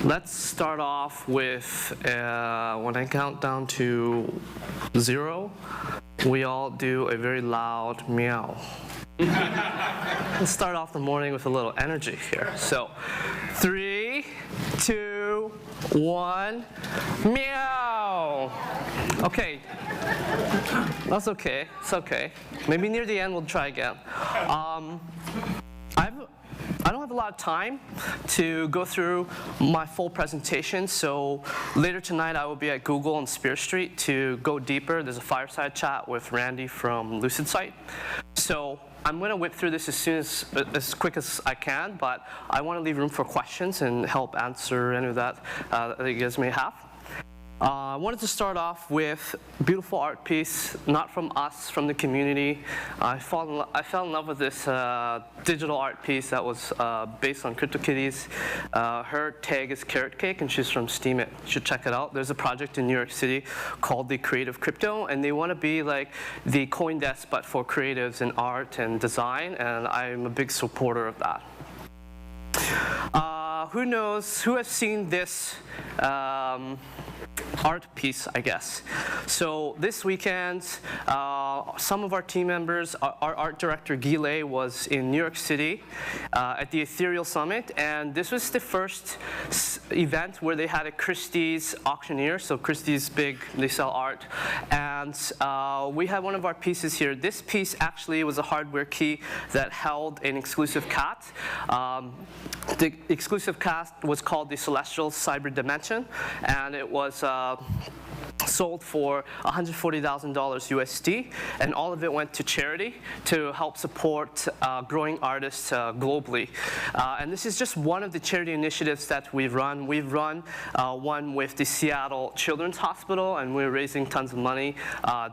Let's start off with, when I count down to 0, we all do a very loud meow. Let's start off the morning with a little energy here. So, 3, 2, 1, meow. Okay, that's okay, it's okay. Maybe near the end we'll try again. I don't have a lot of time to go through my full presentation, so later tonight I will be at Google on Spear Street to go deeper. There's a fireside chat with Randy from LucidSight. So I'm going to whip through this as quick as I can, but I want to leave room for questions and help answer any of that that you guys may have. I wanted to start off with a beautiful art piece, not from us, from the community. I fell in love with this digital art piece that was based on CryptoKitties. Her tag is Carrot Cake, and she's from Steam It. You should check it out. There's a project in New York City called the Creative Crypto, and they want to be like the CoinDesk, but for creatives in art and design, and I'm a big supporter of that. Who has seen this art piece, I guess? So this weekend, some of our team members, our art director Guillet was in New York City at the Ethereum Summit, and this was the first event where they had a Christie's auctioneer. So Christie's big, they sell art, and we had one of our pieces here. This piece actually was a hardware key that held an exclusive cat. The exclusive cat was called the Celestial Cyber Dimension, and it was sold for $140,000 USD, and all of it went to charity to help support growing artists globally. And this is just one of the charity initiatives that we've run. We've run one with the Seattle Children's Hospital, and we're raising tons of money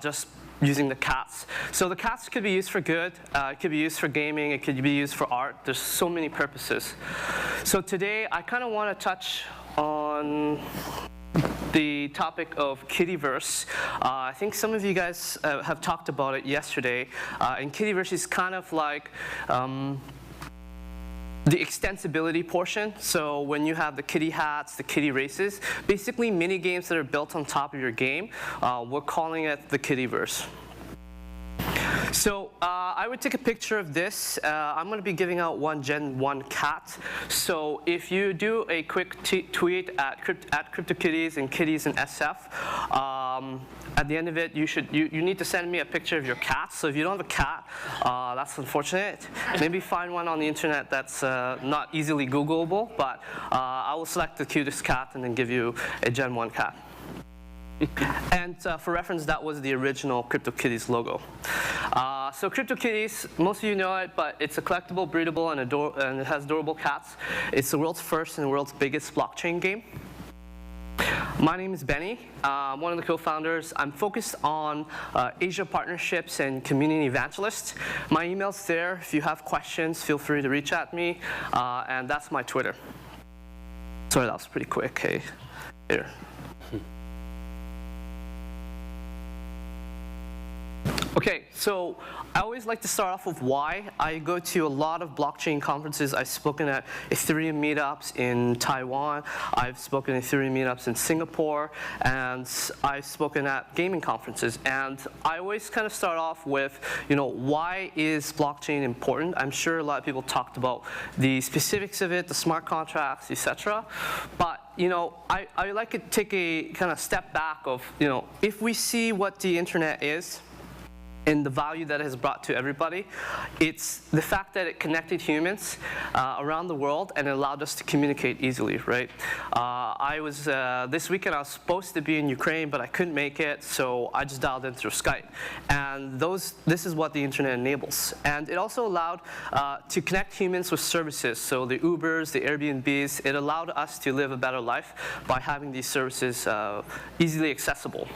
just using the cats. So the cats could be used for good, it could be used for gaming, it could be used for art. There's so many purposes. So today I kind of want to touch on the topic of Kittyverse. I think some of you guys have talked about it yesterday, and Kittyverse is kind of like the extensibility portion. So when you have the kitty hats, the kitty races, basically mini games that are built on top of your game, we're calling it the Kittyverse. So I would take a picture of this. I'm going to be giving out one Gen 1 cat. So if you do a quick tweet at CryptoKitties and Kitties and SF, at the end of it, you need to send me a picture of your cat. So if you don't have a cat, that's unfortunate. Maybe find one on the internet that's not easily Googleable, but I will select the cutest cat and then give you a Gen 1 cat. And for reference, that was the original CryptoKitties logo. So CryptoKitties, most of you know it, but it's a collectible, breedable, and it has adorable cats. It's the world's first and the world's biggest blockchain game. My name is Benny. I'm one of the co-founders. I'm focused on Asia partnerships and community evangelists. My email's there. If you have questions, feel free to reach out to me. And that's my Twitter. Sorry, that was pretty quick. Hey, here. Okay, so I always like to start off with why. I go to a lot of blockchain conferences. I've spoken at Ethereum meetups in Taiwan. I've spoken at Ethereum meetups in Singapore. And I've spoken at gaming conferences. And I always kind of start off with, why is blockchain important? I'm sure a lot of people talked about the specifics of it, the smart contracts, etc. But I like to take a kind of step back of, if we see what the internet is, and the value that it has brought to everybody, it's the fact that it connected humans around the world and it allowed us to communicate easily, right? This weekend I was supposed to be in Ukraine, but I couldn't make it, so I just dialed in through Skype. And this is what the internet enables. And it also allowed to connect humans with services, so the Ubers, the Airbnbs. It allowed us to live a better life by having these services easily accessible.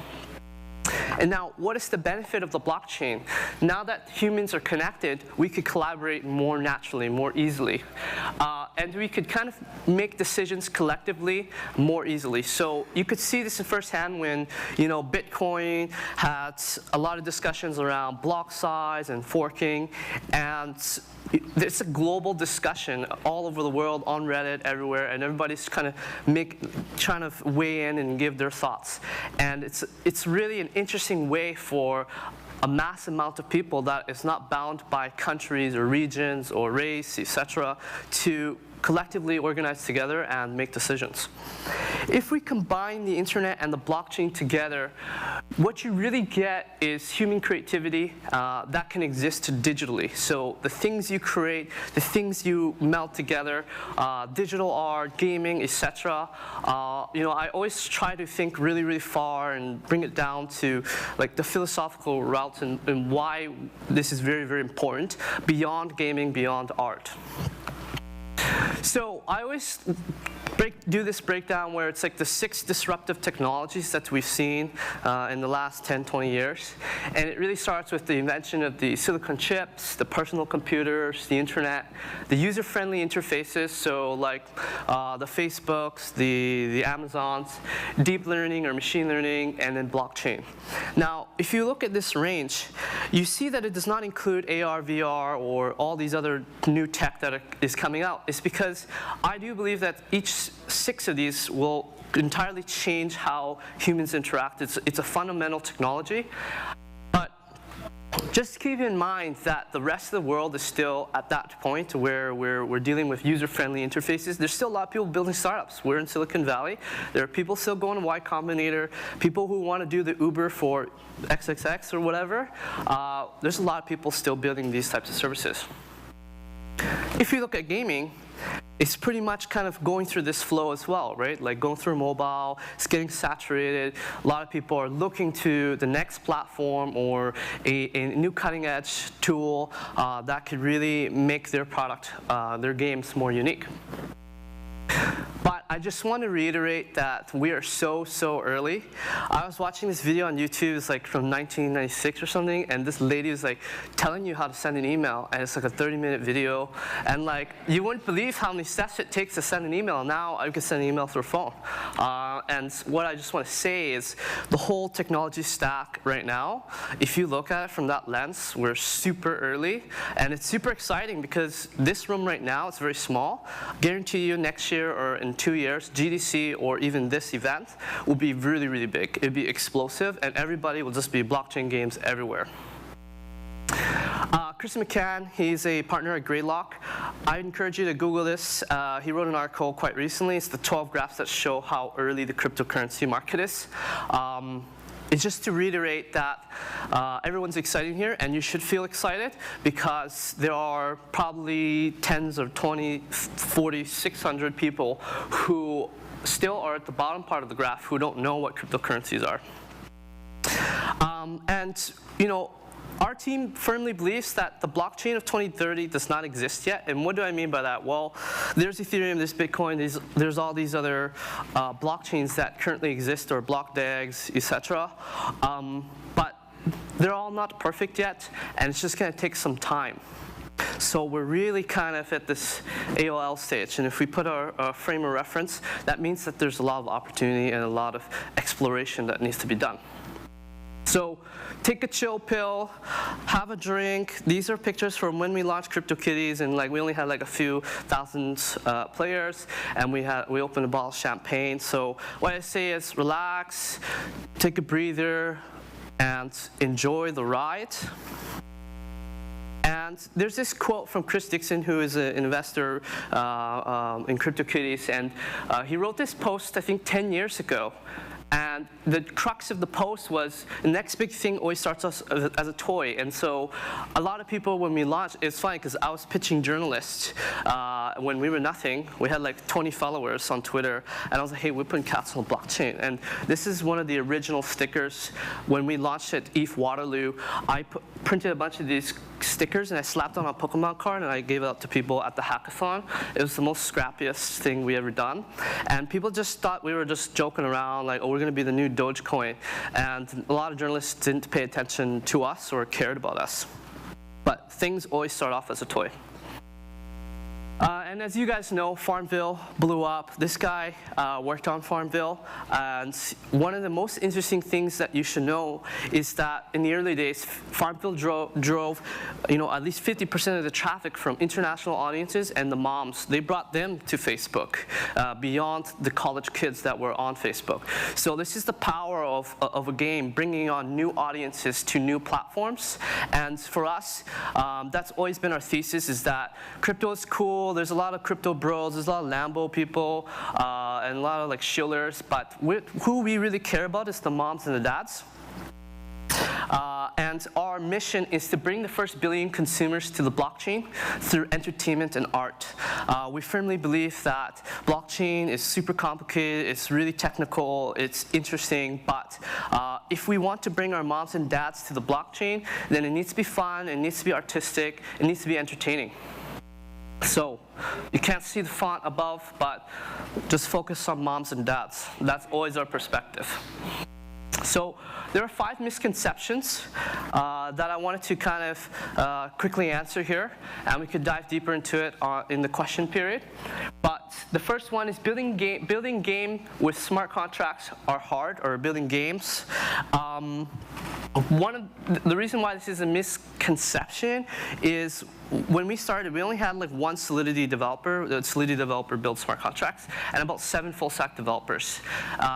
And now, what is the benefit of the blockchain? Now that humans are connected, we could collaborate more naturally, more easily. And we could kind of make decisions collectively more easily. So you could see this firsthand when, Bitcoin had a lot of discussions around block size and forking. And it's a global discussion all over the world, on Reddit, everywhere, and everybody's kind of trying to weigh in and give their thoughts. And it's really an interesting way for a mass amount of people that is not bound by countries or regions or race, etc., to collectively organize together and make decisions. If we combine the internet and the blockchain together, what you really get is human creativity that can exist digitally. So the things you create, the things you meld together, digital art, gaming, etc. I always try to think really, really far and bring it down to like the philosophical routes and why this is very, very important beyond gaming, beyond art. So I always do this breakdown where it's like the 6 disruptive technologies that we've seen in the last 10, 20 years. And it really starts with the invention of the silicon chips, the personal computers, the internet, the user-friendly interfaces, so like the Facebooks, the Amazons, deep learning or machine learning, and then blockchain. Now, if you look at this range, you see that it does not include AR, VR, or all these other new tech that is coming out. It's because I do believe that each 6 of these will entirely change how humans interact. It's a fundamental technology. But just keep in mind that the rest of the world is still at that point where we're dealing with user-friendly interfaces. There's still a lot of people building startups. We're in Silicon Valley. There are people still going to Y Combinator, people who want to do the Uber for XXX or whatever. There's a lot of people still building these types of services. If you look at gaming, it's pretty much kind of going through this flow as well, right? Like going through mobile, it's getting saturated. A lot of people are looking to the next platform or a new cutting edge tool that could really make their product, their games more unique. But I just want to reiterate that we are so early. I was watching this video on YouTube, it's like from 1996 or something, and this lady was like telling you how to send an email, and it's like a 30-minute video, and like you wouldn't believe how many steps it takes to send an email. Now I can send an email through a phone. And what I just want to say is the whole technology stack right now, if you look at it from that lens, we're super early, and it's super exciting because this room right now is very small. Guarantee you next year or in 2 years, GDC or even this event will be really, really big. It'll be explosive, and everybody will just be blockchain games everywhere. Chris McCann, he's a partner at Greylock. I encourage you to Google this. He wrote an article quite recently. It's the 12 graphs that show how early the cryptocurrency market is. It's just to reiterate that everyone's excited here, and you should feel excited because there are probably tens of 20, 40, 600 people who still are at the bottom part of the graph who don't know what cryptocurrencies are. Our team firmly believes that the blockchain of 2030 does not exist yet. And what do I mean by that? Well, there's Ethereum, there's Bitcoin, there's all these other blockchains that currently exist, or block DEGs, etc. But they're all not perfect yet, and it's just going to take some time. So we're really kind of at this AOL stage, and if we put our frame of reference, that means that there's a lot of opportunity and a lot of exploration that needs to be done. So take a chill pill, have a drink. These are pictures from when we launched CryptoKitties, and we only had like a few thousand players, and we opened a bottle of champagne. So what I say is relax, take a breather, and enjoy the ride. And there's this quote from Chris Dixon, who is an investor in CryptoKitties, and he wrote this post, I think, 10 years ago. And the crux of the post was, the next big thing always starts as a toy. And so a lot of people, when we launched, it's funny because I was pitching journalists when we were nothing. We had like 20 followers on Twitter, and I was like, hey, we're putting cats on the blockchain. And this is one of the original stickers. When we launched at ETH Waterloo, I printed a bunch of these stickers, and I slapped on a Pokemon card, and I gave it out to people at the hackathon. It was the most scrappiest thing we ever done. And people just thought we were just joking around, like, oh, we're going to be the new Dogecoin. And a lot of journalists didn't pay attention to us or cared about us. But things always start off as a toy. And as you guys know, Farmville blew up. This guy worked on Farmville, and one of the most interesting things that you should know is that in the early days, Farmville drove at least 50% of the traffic from international audiences and the moms. They brought them to Facebook beyond the college kids that were on Facebook. So this is the power of a game, bringing on new audiences to new platforms. And for us, that's always been our thesis, is that crypto is cool. There's a lot of crypto bros, there's a lot of Lambo people, and a lot of like shillers, but who we really care about is the moms and the dads. And our mission is to bring the first billion consumers to the blockchain through entertainment and art. We firmly believe that blockchain is super complicated, it's really technical, it's interesting, but if we want to bring our moms and dads to the blockchain, then it needs to be fun, it needs to be artistic, it needs to be entertaining. So you can't see the font above, but just focus on moms and dads. That's always our perspective. So there are 5 misconceptions that I wanted to kind of quickly answer here, and we could dive deeper into it in the question period. But the first one is building game with smart contracts are hard, or building games. The reason why this is a misconception is when we started, we only had like one Solidity developer. The Solidity developer built smart contracts, and about 7 full-stack developers.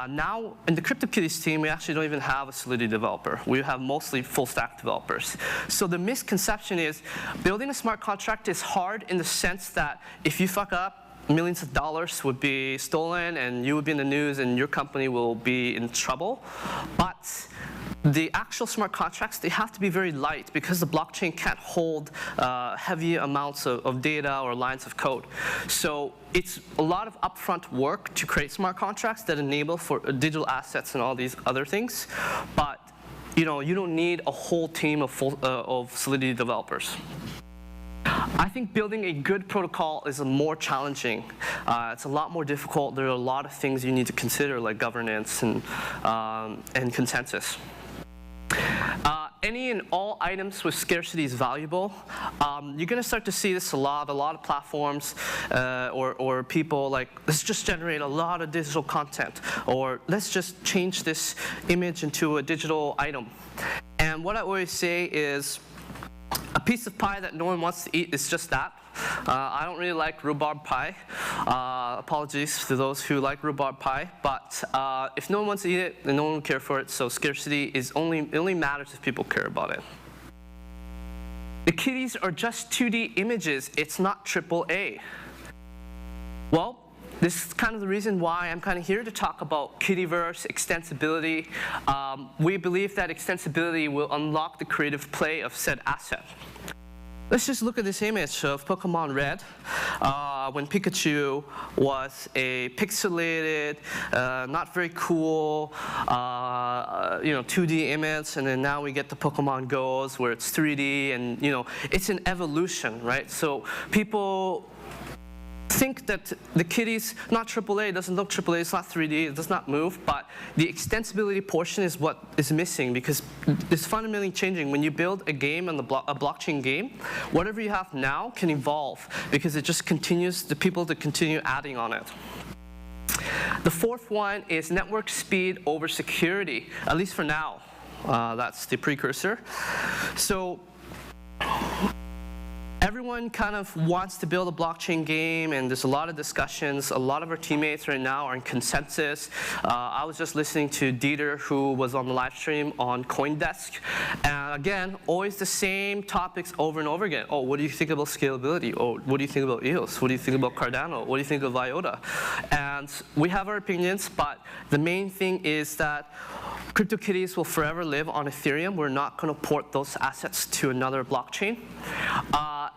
Now, in the CryptoKitties team, we actually don't even have a Solidity developer. We have mostly full-stack developers. So the misconception is building a smart contract is hard in the sense that if you fuck up, millions of dollars would be stolen, and you would be in the news, and your company will be in trouble. But the actual smart contracts, they have to be very light because the blockchain can't hold heavy amounts of data or lines of code. So it's a lot of upfront work to create smart contracts that enable for digital assets and all these other things. But you don't need a whole team of Solidity developers. I think building a good protocol is more challenging. It's a lot more difficult. There are a lot of things you need to consider, like governance and consensus. Any and all items with scarcity is valuable. You're going to start to see this a lot of platforms or people like, let's just generate a lot of digital content, or let's just change this image into a digital item. And what I always say is, a piece of pie that no one wants to eat is just that. I don't really like rhubarb pie. Apologies to those who like rhubarb pie. But if no one wants to eat it, then no one will care for it. So scarcity it only matters if people care about it. The kitties are just 2D images. It's not AAA. Well, this is kind of the reason why I'm kind of here to talk about Kittyverse, extensibility. We believe that extensibility will unlock the creative play of said asset. Let's just look at this image of Pokemon Red when Pikachu was a pixelated, not very cool, 2D image, and then now we get the Pokemon Go's where it's 3D, and it's an evolution, right? So people think that the kitties, not AAA, it doesn't look AAA, it's not 3D, it does not move, but the extensibility portion is what is missing, because it's fundamentally changing. When you build a game, and a blockchain game, whatever you have now can evolve, because it just continues, the people to continue adding on it. The fourth one is network speed over security, at least for now. That's the precursor. So everyone kind of wants to build a blockchain game, and there's a lot of discussions. A lot of our teammates right now are in consensus. I was just listening to Dieter, who was on the live stream on CoinDesk. And again, always the same topics over and over again. Oh, what do you think about scalability? Oh, what do you think about EOS? What do you think about Cardano? What do you think of IOTA? And we have our opinions, but the main thing is that CryptoKitties will forever live on Ethereum. We're not going to port those assets to another blockchain.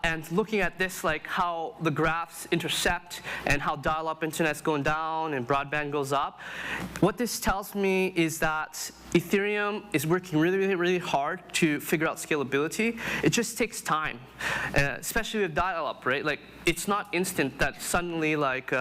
And looking at this, like how the graphs intersect and how dial-up internet's going down and broadband goes up, what this tells me is that Ethereum is working really, really, really hard to figure out scalability. It just takes time, especially with dial-up, right? Like, it's not instant that suddenly, like,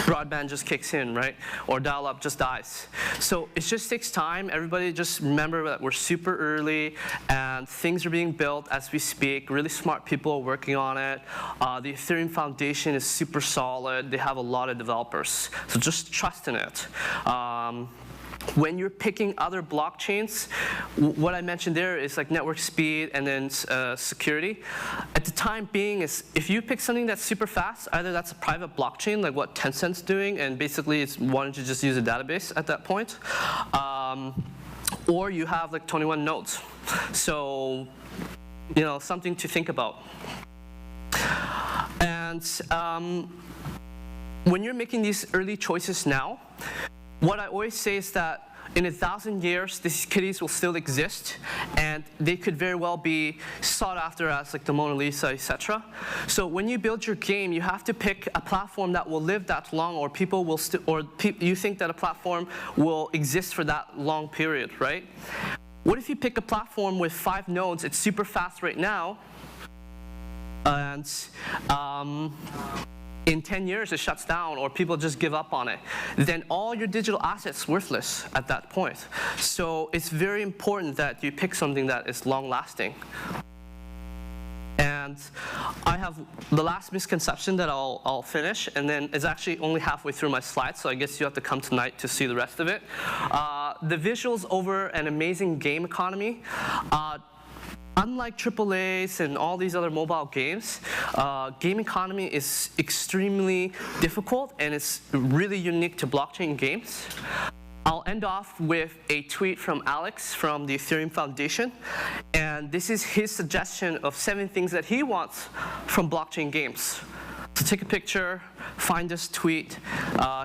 broadband just kicks in, right? Or dial-up just dies. So it just takes time. Everybody just remember that we're super early and things are being built as we speak. Really smart people are working on it. The Ethereum Foundation is super solid. They have a lot of developers. So just trust in it. When you're picking other blockchains, what I mentioned there is like network speed and then security. At the time being, is if you pick something that's super fast, either that's a private blockchain, like what Tencent's doing, and basically it's wanting to just use a database at that point, or you have like 21 nodes. So, you know, something to think about. And when you're making these early choices now, what I always say is that in 1,000 years, these kitties will still exist, and they could very well be sought after as like the Mona Lisa, etc. So when you build your game, you have to pick a platform that will live that long, or people will you think that a platform will exist for that long period, right? What if you pick a platform with 5 nodes? It's super fast right now, and in 10 years, it shuts down or people just give up on it. Then all your digital assets worthless at that point. So it's very important that you pick something that is long-lasting. And I have the last misconception that I'll finish, and then it's actually only halfway through my slides, so I guess you have to come tonight to see the rest of it. The visuals over an amazing game economy. Unlike AAAs and all these other mobile games, game economy is extremely difficult and it's really unique to blockchain games. I'll end off with a tweet from Alex from the Ethereum Foundation, and this is his suggestion of 7 things that he wants from blockchain games. So take a picture, find this tweet.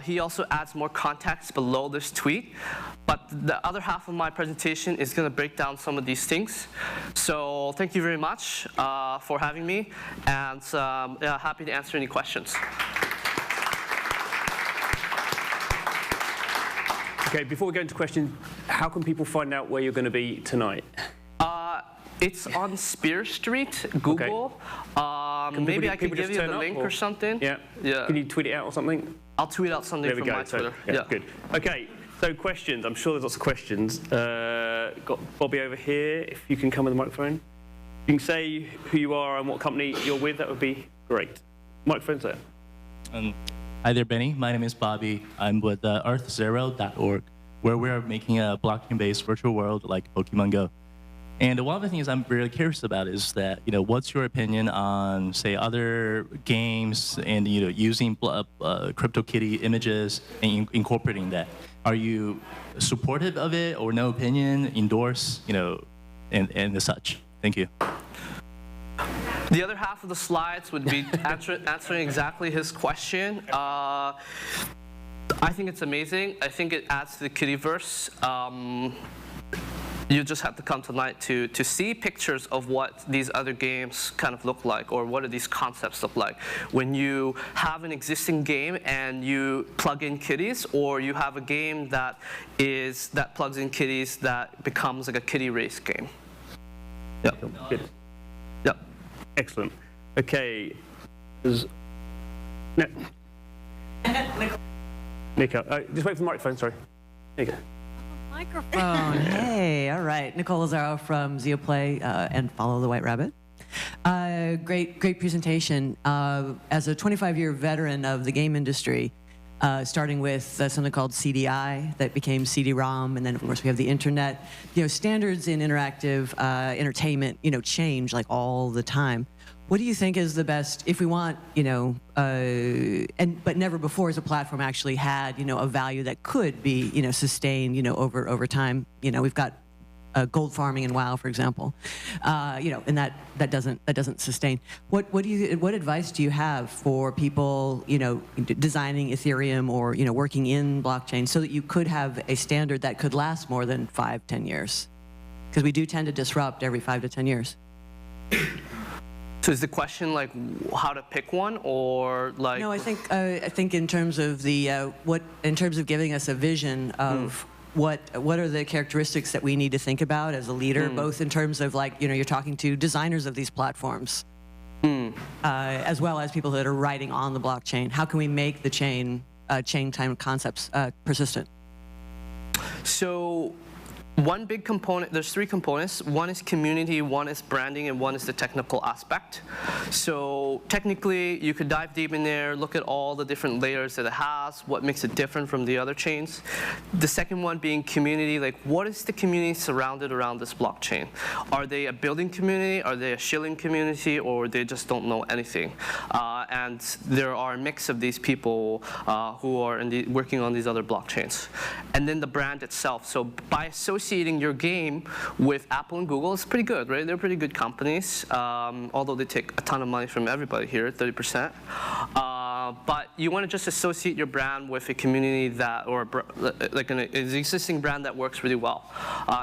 He also adds more context below this tweet. But the other half of my presentation is going to break down some of these things. So thank you very much for having me, and yeah, happy to answer any questions. Okay, before we go into questions, how can people find out where you're going to be tonight? It's on Spear Street, Google. Okay. Maybe I could give you the link or something. Yeah. Yeah. Can you tweet it out or something? I'll tweet out something from my Twitter. Yeah, good. Okay, so questions. I'm sure there's lots of questions. Got Bobby over here. If you can come with the microphone. You can say who you are and what company you're with. That would be great. Microphone's there. Hi there, Benny. My name is Bobby. I'm with earthzero.org, where we're making a blockchain-based virtual world like Pokemon Go. And one of the things I'm really curious about is that, what's your opinion on, say, other games and, using CryptoKitty images and incorporating that? Are you supportive of it or no opinion, endorse, and such? Thank you. The other half of the slides would be answering exactly his question. I think it's amazing. I think it adds to the Kittyverse. You just have to come tonight to see pictures of what these other games kind of look like, or what do these concepts look like. When you have an existing game and you plug in kitties, or you have a game that plugs in kitties that becomes like a kitty race game. Yep. Good. Yep. Excellent. Okay. Nico. Just wait for the microphone, sorry. There you go. Microphone. Hey, all right. Nicole Lazaro from Zeoplay and Follow the White Rabbit. Great presentation. As a 25-year veteran of the game industry, starting with something called CDI that became CD-ROM, and then of course we have the internet. Standards in interactive entertainment, change like all the time. What do you think is the best, if we want, but never before has a platform actually had, a value that could be, sustained, over time. We've got gold farming in WoW, for example. And that doesn't sustain. What advice do you have for people, designing Ethereum or working in blockchain so that you could have a standard that could last more than 5-10 years? Because we do tend to disrupt every 5 to 10 years. So is the question like how to pick one, or like? No, I think in terms of in terms of giving us a vision of what are the characteristics that we need to think about as a leader, both in terms of you're talking to designers of these platforms, as well as people that are writing on the blockchain. How can we make the chain time concepts persistent? So one big component, there's 3 components. One is community, one is branding, and one is the technical aspect. So technically, you could dive deep in there, look at all the different layers that it has, what makes it different from the other chains. The second one being community, like what is the community surrounded around this blockchain? Are they a building community? Are they a shilling community? Or they just don't know anything? And there are a mix of these people who are working on these other blockchains. And then the brand itself. So by associating your game with Apple and Google, it's pretty good, right? They're pretty good companies, although they take a ton of money from everybody here, 30%. But you want to just associate your brand with a community that, or like an existing brand that works really well.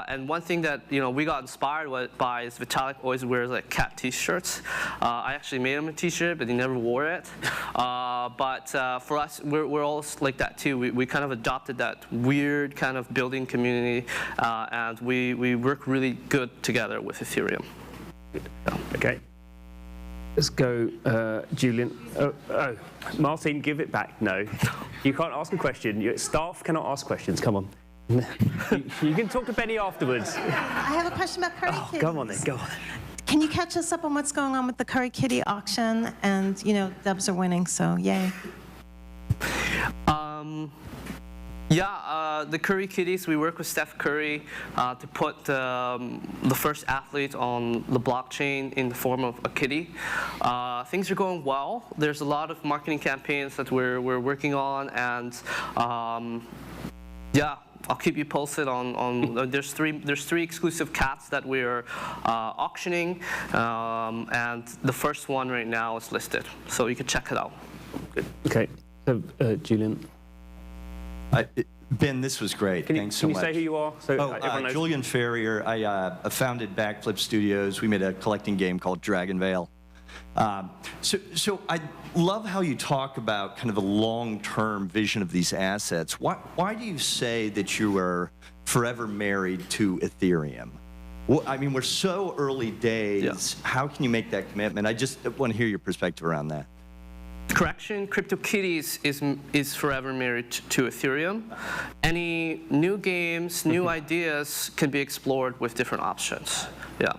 And one thing that we got inspired by is Vitalik always wears like cat T-shirts. I actually made him a T-shirt, but he never wore it. But for us, we're all like that too. We kind of adopted that weird kind of building community, and we work really good together with Ethereum. Okay. Let's go, Julian. Oh, Martin, give it back. No, you can't ask a question. Staff cannot ask questions. Come on. You can talk to Benny afterwards. I have a question about Curry Kitties. Come on then, go on. Can you catch us up on what's going on with the Curry Kitty auction? And, dubs are winning, so yay. Yeah, the Curry Kitties, we work with Steph Curry to put the first athlete on the blockchain in the form of a kitty. Things are going well. There's a lot of marketing campaigns that we're working on, and yeah, I'll keep you posted on there's three exclusive cats that we're auctioning, and the first one right now is listed, so you can check it out. Good. Okay, so Julian. Ben, this was great. Thanks so much. Can you say who you are? So Julian Ferrier. I founded Backflip Studios. We made a collecting game called Dragon Veil. So I love how you talk about kind of the long-term vision of these assets. Why do you say that you are forever married to Ethereum? Well, I mean, we're so early days. Yeah. How can you make that commitment? I just want to hear your perspective around that. Correction, CryptoKitties is forever married to Ethereum. Any new games, new ideas can be explored with different options. Yeah.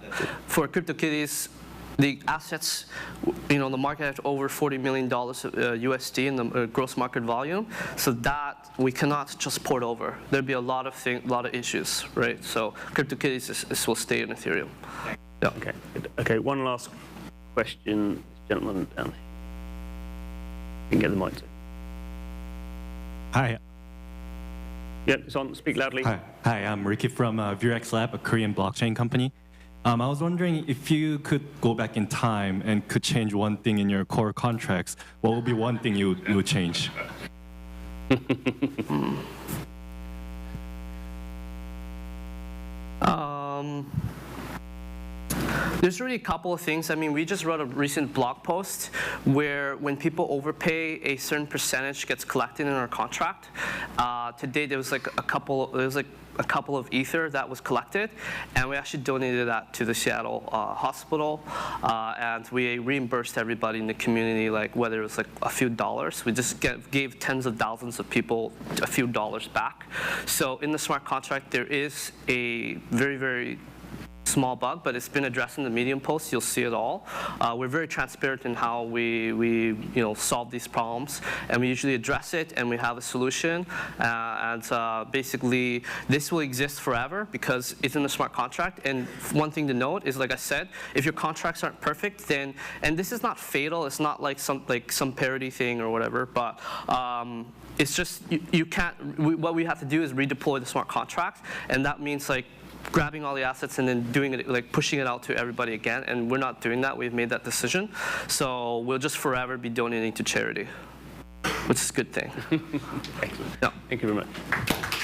For CryptoKitties, the assets, the market has over $40 million USD in the gross market volume, so that we cannot just port over. There'd be a lot of issues, right? So CryptoKitties will stay in Ethereum. Yeah. Okay. Okay. One last question, this gentleman down here. You can get the mic to. Hi. Yep, it's on. Speak loudly. Hi, I'm Ricky from Vurex Lab, a Korean blockchain company. I was wondering if you could go back in time and could change one thing in your core contracts, what would be one thing you would change? There's really a couple of things. I mean, we just wrote a recent blog post where when people overpay, a certain percentage gets collected in our contract. Today there was a couple of Ether that was collected, and we actually donated that to the Seattle hospital, and we reimbursed everybody in the community, like whether it was like a few dollars. We just gave tens of thousands of people a few dollars back. So in the smart contract, there is a very, very small bug, but it's been addressed in the Medium post. You'll see it all. We're very transparent in how we solve these problems, and we usually address it, and we have a solution. And basically, this will exist forever because it's in the smart contract. And one thing to note is, like I said, if your contracts aren't perfect, then, and this is not fatal. It's not like some parity thing or whatever, but it's just you can't. What we have to do is redeploy the smart contract, and that means like grabbing all the assets and then doing it, like pushing it out to everybody again. And we're not doing that. We've made that decision. So we'll just forever be donating to charity, which is a good thing. Excellent. Yeah. Thank you very much.